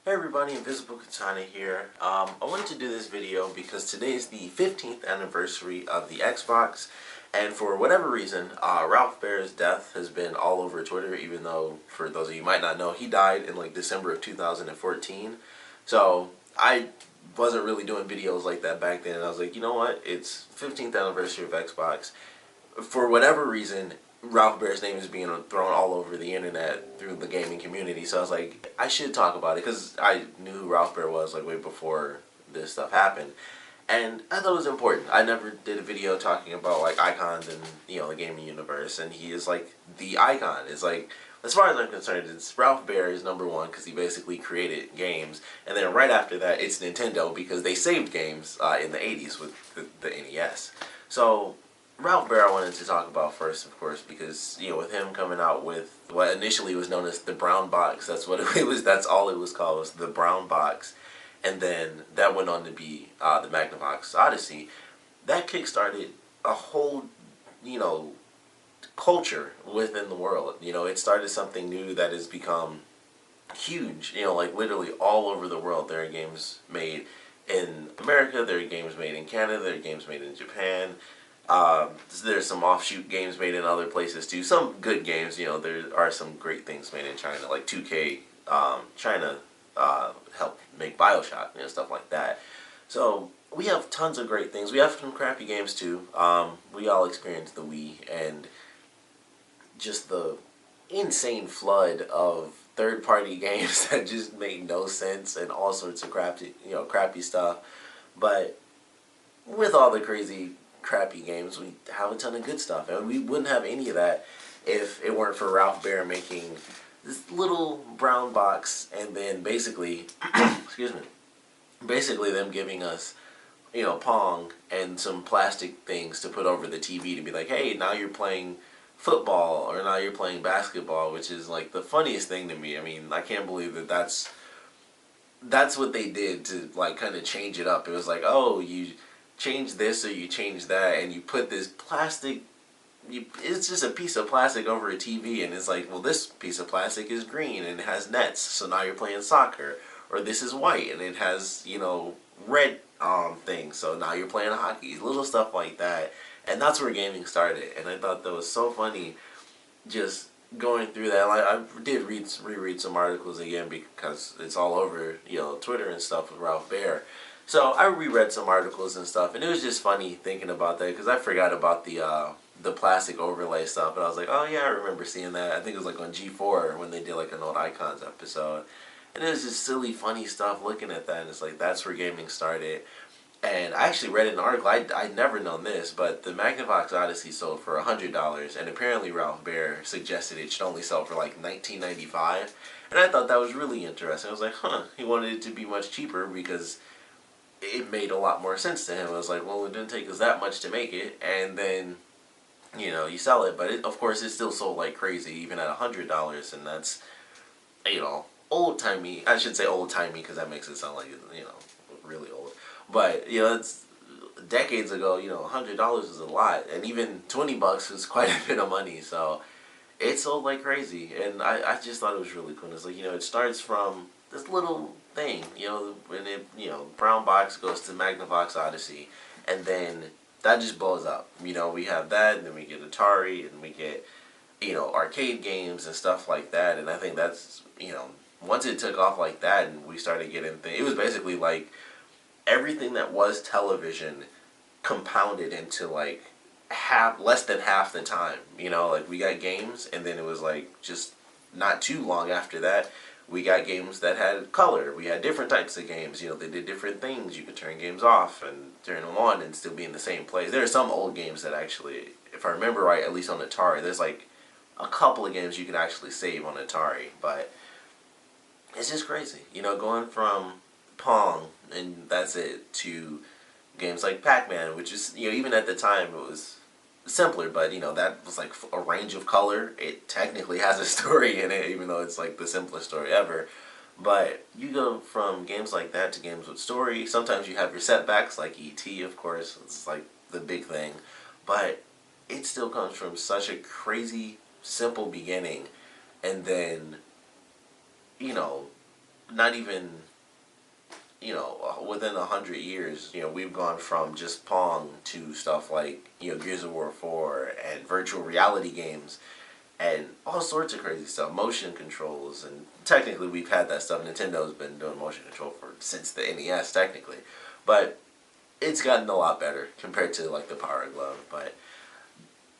Hey everybody, Invisiblekatana here. I wanted to do this video because today is the 15th anniversary of the Xbox, and for whatever reason, Ralph Baer's death has been all over Twitter, even though, for those of you who might not know, he died in like December of 2014. So I wasn't really doing videos like that back then, and I was like, you know what, it's 15th anniversary of Xbox. For whatever reason, Ralph Baer's name is being thrown all over the internet through the gaming community. So I was like, I should talk about it because I knew who Ralph Baer was like way before this stuff happened. And I thought it was important. I never did a video talking about like icons and the gaming universe, and he is like the icon. It's like, as far as I'm concerned, it's Ralph Baer is #1 because he basically created games, and then right after that it's Nintendo because they saved games in the 80s with the NES. So Ralph Baer I wanted to talk about first, of course, because with him coming out with what initially was known as the brown box. That's what it was. That's all it was called, was the brown box, and then that went on to be the Magnavox Odyssey. That kickstarted a whole culture within the world. It started something new that has become huge. Like literally all over the world there are games made in America, there are games made in Canada, there are games made in Japan. There's some offshoot games made in other places too. Some good games, there are some great things made in China, like 2K. China helped make BioShock, stuff like that. So we have tons of great things. We have some crappy games too. We all experienced the Wii and just the insane flood of third-party games that just made no sense and all sorts of crappy stuff. But with all the crappy games, we have a ton of good stuff, and we wouldn't have any of that if it weren't for Ralph Baer making this little brown box, and then basically excuse me, basically them giving us Pong and some plastic things to put over the TV to be like, hey, now you're playing football, or now you're playing basketball, which is like the funniest thing to me. I mean, I can't believe that's what they did to like kind of change it up. It was like, oh, you change this or you change that, and you put this plastic, it's just a piece of plastic over a TV, and it's like, well, this piece of plastic is green and it has nets, so now you're playing soccer. Or this is white and it has red things, so now you're playing hockey. Little stuff like that, and that's where gaming started. And I thought that was so funny, just going through that. Like, I did reread some articles again because it's all over Twitter and stuff with Ralph Baer. So I reread some articles and stuff, and it was just funny thinking about that because I forgot about the plastic overlay stuff, and I was like, oh yeah, I remember seeing that. I think it was like on G4 when they did like an old Icons episode, and it was just silly, funny stuff looking at that, and it's like that's where gaming started. And I actually read an article, I'd never known this, but the Magnavox Odyssey sold for $100, and apparently Ralph Baer suggested it should only sell for like $19.95, and I thought that was really interesting. I was like, huh, he wanted it to be much cheaper because it made a lot more sense to him. I was like, well, it didn't take us that much to make it, and then you sell it. But of course it still sold like crazy even at $100, and that's old-timey. I should say old-timey because that makes it sound like really old, but it's decades ago. $100 is a lot, and even $20 is quite a bit of money. So it sold like crazy, and I just thought it was really cool. It's like, it starts from this little thing, when it, brown box goes to Magnavox Odyssey, and then that just blows up. We have that, and then we get Atari, and we get, arcade games and stuff like that, and I think that's, once it took off like that, and we started getting things, it was basically like everything that was television compounded into like less than half the time. Like we got games, and then it was like just not too long after that, we got games that had color. We had different types of games. They did different things. You could turn games off and turn them on and still be in the same place. There are some old games that actually, if I remember right, at least on Atari, there's like a couple of games you can actually save on Atari. But it's just crazy. Going from Pong, and that's it, to games like Pac-Man, which is, even at the time it was simpler, but that was like a range of color. It technically has a story in it, even though it's like the simplest story ever. But you go from games like that to games with story. Sometimes you have your setbacks, like E.T., of course. It's like the big thing, but it still comes from such a crazy simple beginning, and then not even, within 100 years, we've gone from just Pong to stuff like, Gears of War 4 and virtual reality games and all sorts of crazy stuff, motion controls, and technically we've had that stuff. Nintendo's been doing motion control since the NES, technically, but it's gotten a lot better compared to like the Power Glove. But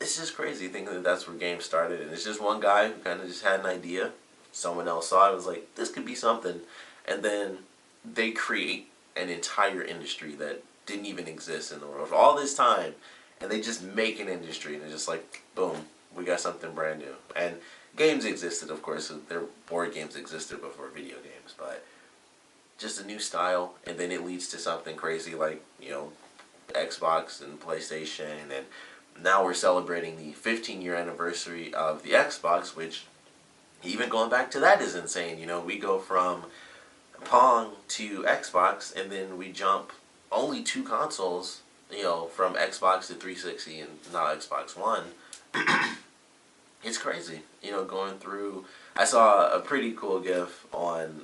it's just crazy thinking that that's where games started, and it's just one guy who kind of just had an idea. Someone else saw it, was like, this could be something, and then they create an entire industry that didn't even exist in the world for all this time, and they just make an industry, and it's just like, boom, we got something brand new. And games existed, of course, so their board games existed before video games, but just a new style, and then it leads to something crazy like, Xbox and PlayStation, and now we're celebrating the 15-year anniversary of the Xbox, which even going back to that is insane. We go from Pong to Xbox, and then we jump only 2 consoles, from Xbox to 360 and now Xbox One. It's crazy, going through. I saw a pretty cool GIF on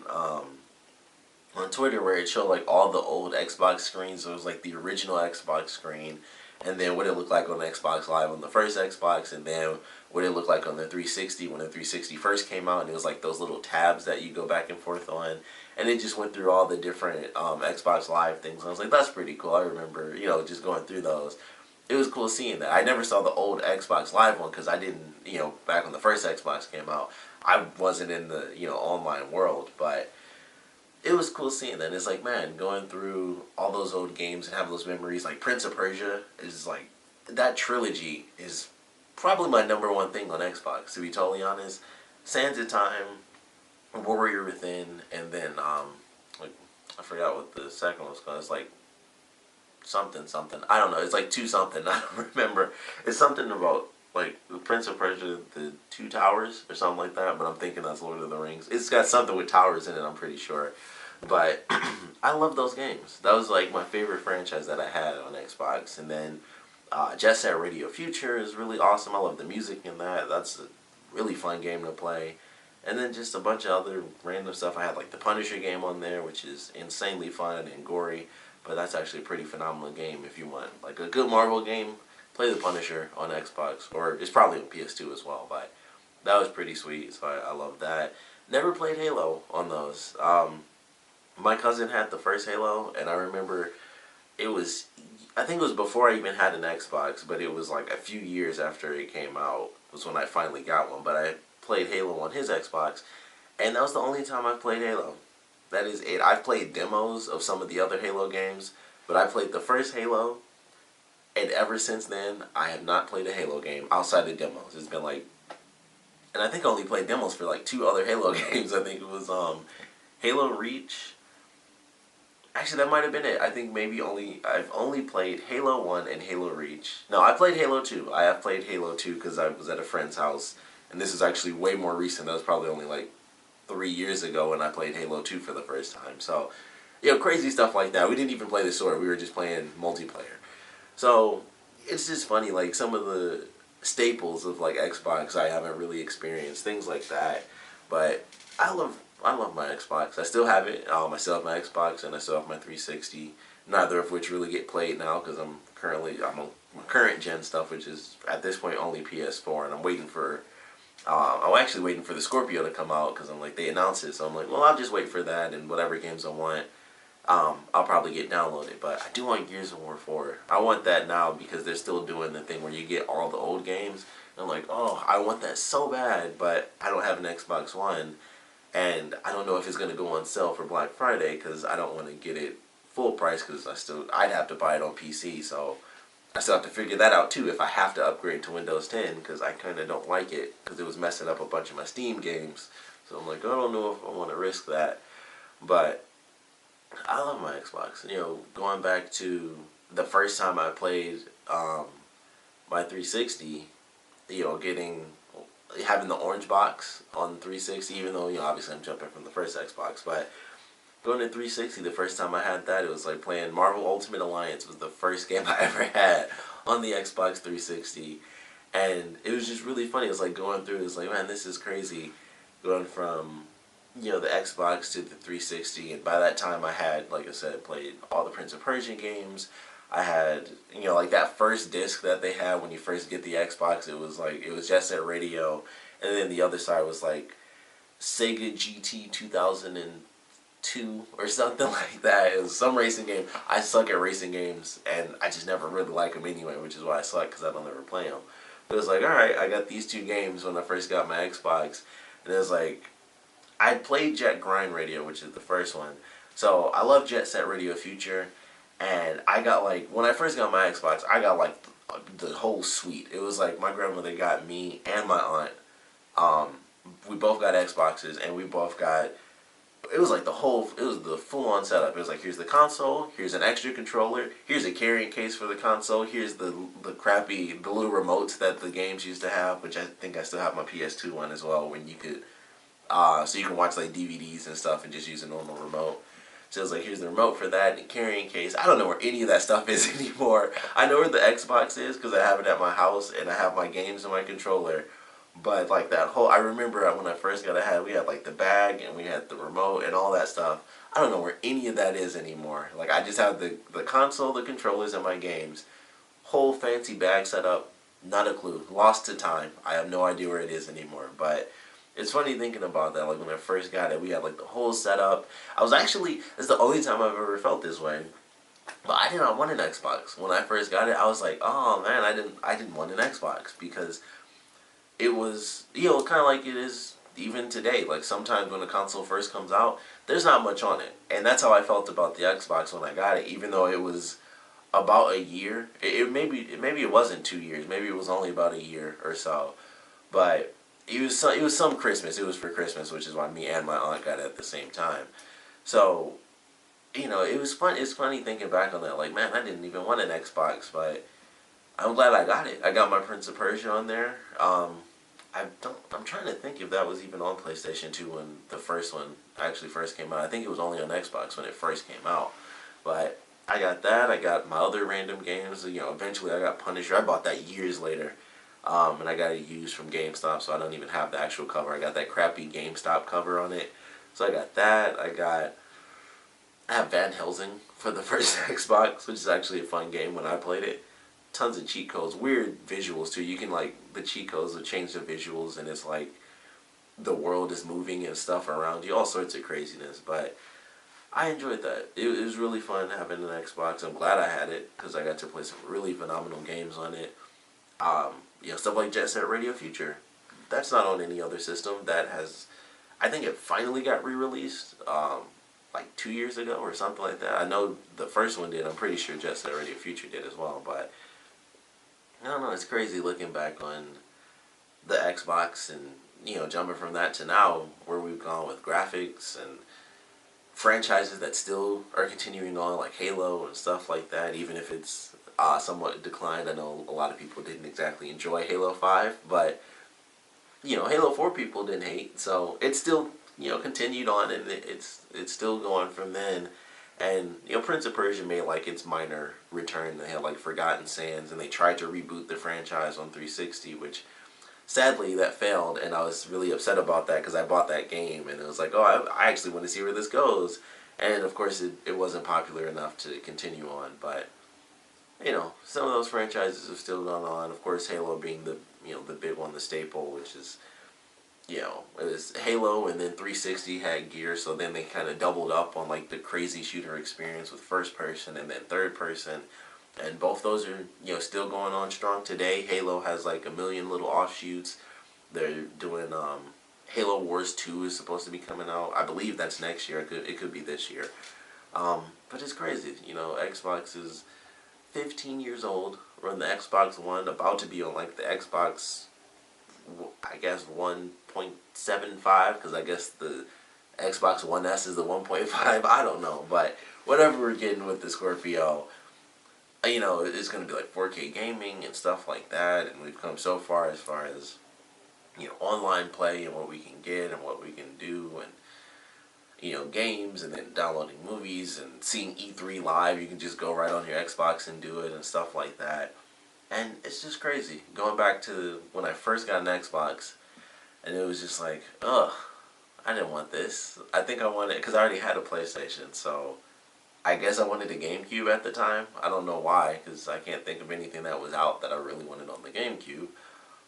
Twitter where it showed like all the old Xbox screens. So it was like the original Xbox screen, and then what it looked like on Xbox Live on the first Xbox, and then what it looked like on the 360 when the 360 first came out, and it was like those little tabs that you go back and forth on, and it just went through all the different Xbox Live things. And I was like, that's pretty cool. I remember, just going through those. It was cool seeing that. I never saw the old Xbox Live one because I didn't, back when the first Xbox came out, I wasn't in the, online world, but it was cool seeing that. And it's like, man, going through all those old games and having those memories, like Prince of Persia is like, that trilogy is probably my #1 thing on Xbox, to be totally honest. Sands of Time, Warrior Within, and then, like, I forgot what the second one was called. It's like, something. I don't know. It's like 2 something. I don't remember. It's something about, like, the Prince of Persia, the 2 towers, or something like that, but I'm thinking that's Lord of the Rings. It's got something with towers in it, I'm pretty sure. But I love those games. That was like my favorite franchise that I had on Xbox. And then Jet Set Radio Future is really awesome. I love the music in that. That's a really fun game to play. And then just a bunch of other random stuff. I had like the Punisher game on there, which is insanely fun and gory. But that's actually a pretty phenomenal game if you want like a good Marvel game. Play the Punisher on Xbox, or it's probably on PS2 as well. But that was pretty sweet, so I love that. Never played Halo on those. My cousin had the first Halo, and I remember it was, I think it was before I even had an Xbox, but it was like a few years after it came out was when I finally got one. But I played Halo on his Xbox, and that was the only time I played Halo. That is it. I've played demos of some of the other Halo games, but I played the first Halo, and ever since then, I have not played a Halo game outside the demos. It's been like, and I think I only played demos for like 2 other Halo games. I think it was Halo Reach. Actually, that might have been it. I think I've only played Halo 1 and Halo Reach. No, I played Halo 2. I have played Halo 2 because I was at a friend's house, and this is actually way more recent. That was probably only like 3 years ago when I played Halo 2 for the first time. So, crazy stuff like that. We didn't even play the story. We were just playing multiplayer. So, it's just funny, like, some of the staples of, like, Xbox I haven't really experienced, things like that. But I love my Xbox. I still have it. I still have my Xbox, and I still have my 360. Neither of which really get played now, because I'm on current gen stuff, which is, at this point, only PS4, and I'm waiting for, I'm actually waiting for the Scorpio to come out, because I'm like, they announced it, so I'm like, well, I'll just wait for that, and whatever games I want, I'll probably get downloaded. But I do want Gears of War 4. I want that now because they're still doing the thing where you get all the old games. And I'm like, oh, I want that so bad, but I don't have an Xbox One, and I don't know if it's going to go on sale for Black Friday because I don't want to get it full price because I'd have to buy it on PC, so I still have to figure that out too if I have to upgrade to Windows 10 because I kind of don't like it because it was messing up a bunch of my Steam games. So I'm like, I don't know if I want to risk that. But I love my Xbox. Going back to the first time I played my 360, having the orange box on 360, even though, obviously I'm jumping from the first Xbox, but going to 360, the first time I had that, it was like playing Marvel Ultimate Alliance was the first game I ever had on the Xbox 360, and it was just really funny. It was like going through, it was like, man, this is crazy, going from the Xbox to the 360, and by that time I had, like I said, played all the Prince of Persia games. I had, like that first disc that they had when you first get the Xbox, it was Jet Set Radio, and then the other side was like Sega GT 2002 or something like that. It was some racing game. I suck at racing games, and I just never really like them anyway, which is why I suck, because I don't ever play them. But it was like, alright, I got these two games when I first got my Xbox, and it was like, I played Jet Grind Radio, which is the first one. So I love Jet Set Radio Future, and I got like, when I first got my Xbox, I got like the whole suite. It was like my grandmother got me and my aunt. We both got Xboxes, and we both got, it was like it was the full-on setup. It was like, here's the console, here's an extra controller, here's a carrying case for the console, here's the little remotes that the games used to have, which I think I still have my PS2 one as well, when you could, so you can watch like DVDs and stuff and just use a normal remote. So it was like, here's the remote for that, and carrying case. I don't know where any of that stuff is anymore. I know where the Xbox is because I have it at my house, and I have my games and my controller. But like that whole, I remember when I first got it, we had like the bag, and we had the remote and all that stuff. I don't know where any of that is anymore. Like, I just have the console, the controllers, and my games. Whole fancy bag setup, not a clue. Lost to time. I have no idea where it is anymore. But it's funny thinking about that. Like, when I first got it, we had like the whole setup. This is the only time I've ever felt this way. But I did not want an Xbox. When I first got it, I was like, oh man, I didn't want an Xbox, because it was, kind of like it is even today. Like, sometimes when a console first comes out, there's not much on it. And that's how I felt about the Xbox when I got it, even though it was about a year. Maybe it wasn't 2 years. Maybe it was only about a year or so. But it was some Christmas. It was for Christmas, which is why me and my aunt got it at the same time. So, it was fun. It's funny thinking back on that. Like, man, I didn't even want an Xbox, but I'm glad I got it. I got my Prince of Persia on there. I'm trying to think if that was even on PlayStation 2 when the first one actually first came out. I think it was only on Xbox when it first came out. But I got that. I got my other random games. Eventually I got Punisher. I bought that years later. And I got it used from GameStop, so I don't even have the actual cover. I got that crappy GameStop cover on it. So I got that. I have Van Helsing for the first Xbox, which is actually a fun game when I played it. Tons of cheat codes, weird visuals too. You can, like, the cheat codes will change the visuals, and it's like the world is moving and stuff around you, all sorts of craziness. But I enjoyed that. It was really fun having an Xbox. I'm glad I had it because I got to play some really phenomenal games on it. Stuff like Jet Set Radio Future. That's not on any other system. I think it finally got re-released like 2 years ago or something like that. I know the first one did. I'm pretty sure Jet Set Radio Future did as well, but I don't know, it's crazy looking back on the Xbox and, jumping from that to now, where we've gone with graphics and franchises that still are continuing on, like Halo and stuff like that, even if it's somewhat declined. I know a lot of people didn't exactly enjoy Halo 5, but, Halo 4 people didn't hate, so it's still, continued on, and it's still going from then. And, Prince of Persia made, like, its minor return. They had, like, Forgotten Sands, and they tried to reboot the franchise on 360, which, sadly, that failed, and I was really upset about that, because I bought that game, and it was like, oh, I actually want to see where this goes. And, of course, it wasn't popular enough to continue on, but, some of those franchises have still gone on. Of course, Halo being the big one, the staple, which is, it was Halo, and then 360 had gear, so then they kind of doubled up on, like, the crazy shooter experience with first person and then third person, and both those are, still going on strong today. Halo has, like, a million little offshoots. They're doing, Halo Wars 2 is supposed to be coming out. I believe that's next year. It could be this year. But it's crazy, Xbox is 15 years old. We're on the Xbox One, about to be on, like, the Xbox, I guess, 1.75, because I guess the Xbox One S is the 1.5. I don't know, but whatever we're getting with the Scorpio, it's going to be like 4K gaming and stuff like that, and we've come so far as online play and what we can get and what we can do, and games, and then downloading movies and seeing E3 live. You can just go right on your Xbox and do it and stuff like that. And it's just crazy. Going back to when I first got an Xbox, and it was just like, ugh, I didn't want this. I think I wanted, because I already had a PlayStation, so I guess I wanted a GameCube at the time. I don't know why, because I can't think of anything that was out that I really wanted on the GameCube.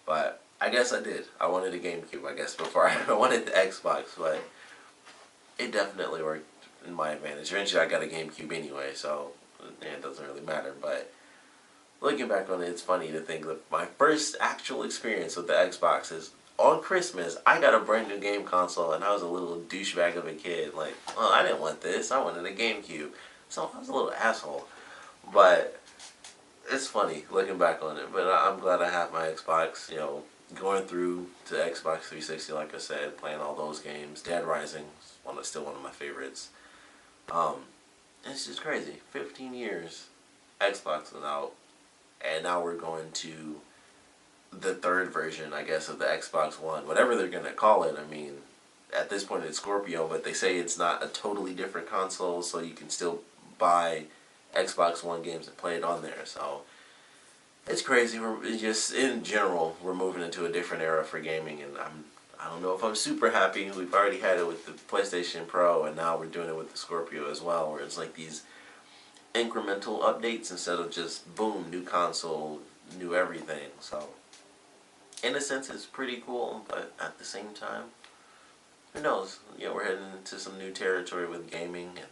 But I guess I did. I wanted a GameCube, I guess, before I wanted the Xbox. But it definitely worked in my advantage. Eventually, I got a GameCube anyway, so it doesn't really matter. But looking back on it, it's funny to think that my first actual experience with the Xbox is on Christmas. I got a brand new game console, and I was a little douchebag of a kid. Like, oh, I didn't want this. I wanted a GameCube. So I was a little asshole. But it's funny looking back on it. But I'm glad I have my Xbox. You know, going through to Xbox 360, like I said, playing all those games. Dead Rising, still one of my favorites. Um, it's just crazy. 15 years, Xbox is out, and now we're going to the third version, I guess, of the Xbox One. Whatever they're going to call it. I mean, at this point it's Scorpio, but they say it's not a totally different console, so you can still buy Xbox One games and play it on there. So it's crazy. We're just, in general, we're moving into a different era for gaming, and I don't know if I'm super happy. We've already had it with the PlayStation Pro, and now we're doing it with the Scorpio as well, where it's like these incremental updates instead of just boom, new console, new everything. So in a sense, it's pretty cool, but at the same time, who knows? You know, we're heading into some new territory with gaming, and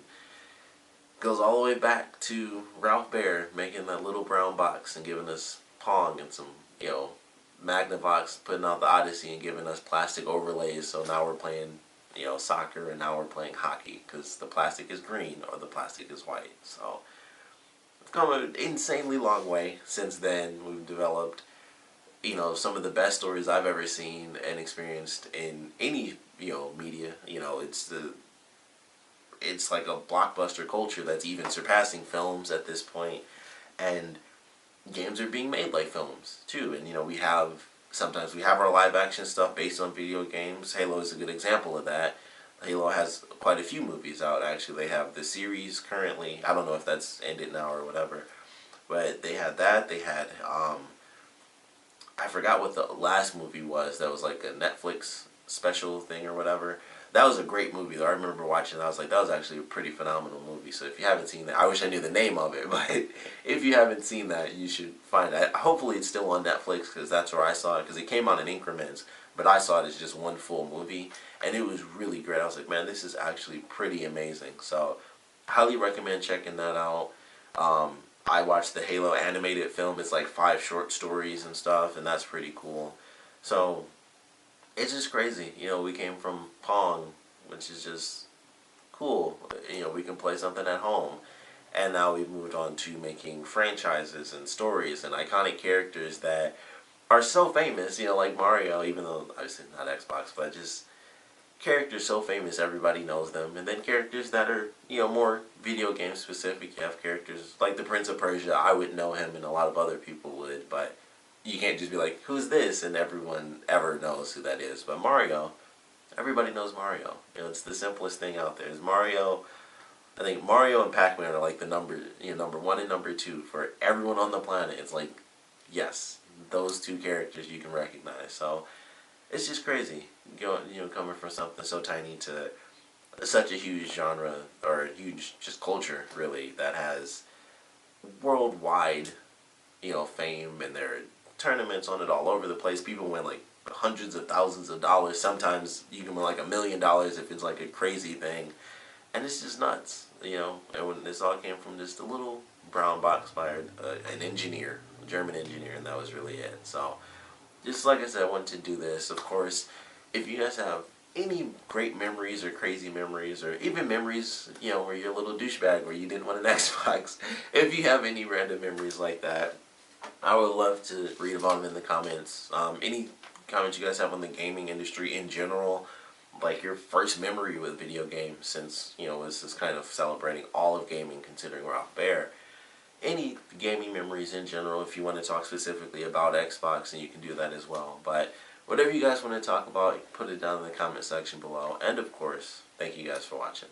goes all the way back to Ralph Baer making that little brown box and giving us Pong and some, you know, Magnavox putting out the Odyssey and giving us plastic overlays. So now we're playing, you know, soccer, and now we're playing hockey because the plastic is green or the plastic is white. So we've come an insanely long way since then. We've developed, you know, some of the best stories I've ever seen and experienced in any, you know, media. You know, it's like a blockbuster culture that's even surpassing films at this point, and games are being made like films too. And you know, sometimes we have our live action stuff based on video games. Halo is a good example of that. Halo has quite a few movies out, actually. They have the series currently. I don't know if that's ended now or whatever, but they had that. They had I forgot what the last movie was. That was like a Netflix special thing or whatever. That was a great movie though. I remember watching it. I was like, that was actually a pretty phenomenal movie. So if you haven't seen that, I wish I knew the name of it, but if you haven't seen that, you should find it. Hopefully it's still on Netflix, because that's where I saw it, because it came out in increments, but I saw it as just one full movie, and it was really great. I was like, man, this is actually pretty amazing. So highly recommend checking that out. I watched the Halo animated film. It's like 5 short stories and stuff, and that's pretty cool. So it's just crazy. You know, we came from Pong, which is just cool. You know, we can play something at home. And now we've moved on to making franchises and stories and iconic characters that are so famous, you know, like Mario, even though obviously not Xbox, but just characters so famous everybody knows them. And then characters that are, you know, more video game specific. You have characters like the Prince of Persia. I would know him, and a lot of other people would, but you can't just be like, who's this? And everyone ever knows who that is. But Mario, everybody knows Mario. You know, it's the simplest thing out there. Is Mario. I think Mario and Pac-Man are like the number 1 and number 2 for everyone on the planet. It's like, yes, those 2 characters you can recognize. So it's just crazy, you know, coming from something so tiny to such a huge genre, or a huge just culture really, that has worldwide, you know, fame, and there are tournaments on it all over the place. People win like hundreds of thousands of dollars. Sometimes you can win like $1 million if it's like a crazy thing. And it's just nuts, you know. And when this all came from just a little brown box by an engineer, a German engineer, and that was really it. So, just like I said, I wanted to do this. Of course, if you guys have any great memories or crazy memories, or even memories, you know, where you're a little douchebag where you didn't want an Xbox, if you have any random memories like that, I would love to read about them in the comments. Any comments you guys have on the gaming industry in general, like your first memory with video games, since, you know, this is kind of celebrating all of gaming considering Ralph Baer. Any gaming memories in general, if you want to talk specifically about Xbox, and you can do that as well. But whatever you guys want to talk about, put it down in the comment section below. And of course, thank you guys for watching.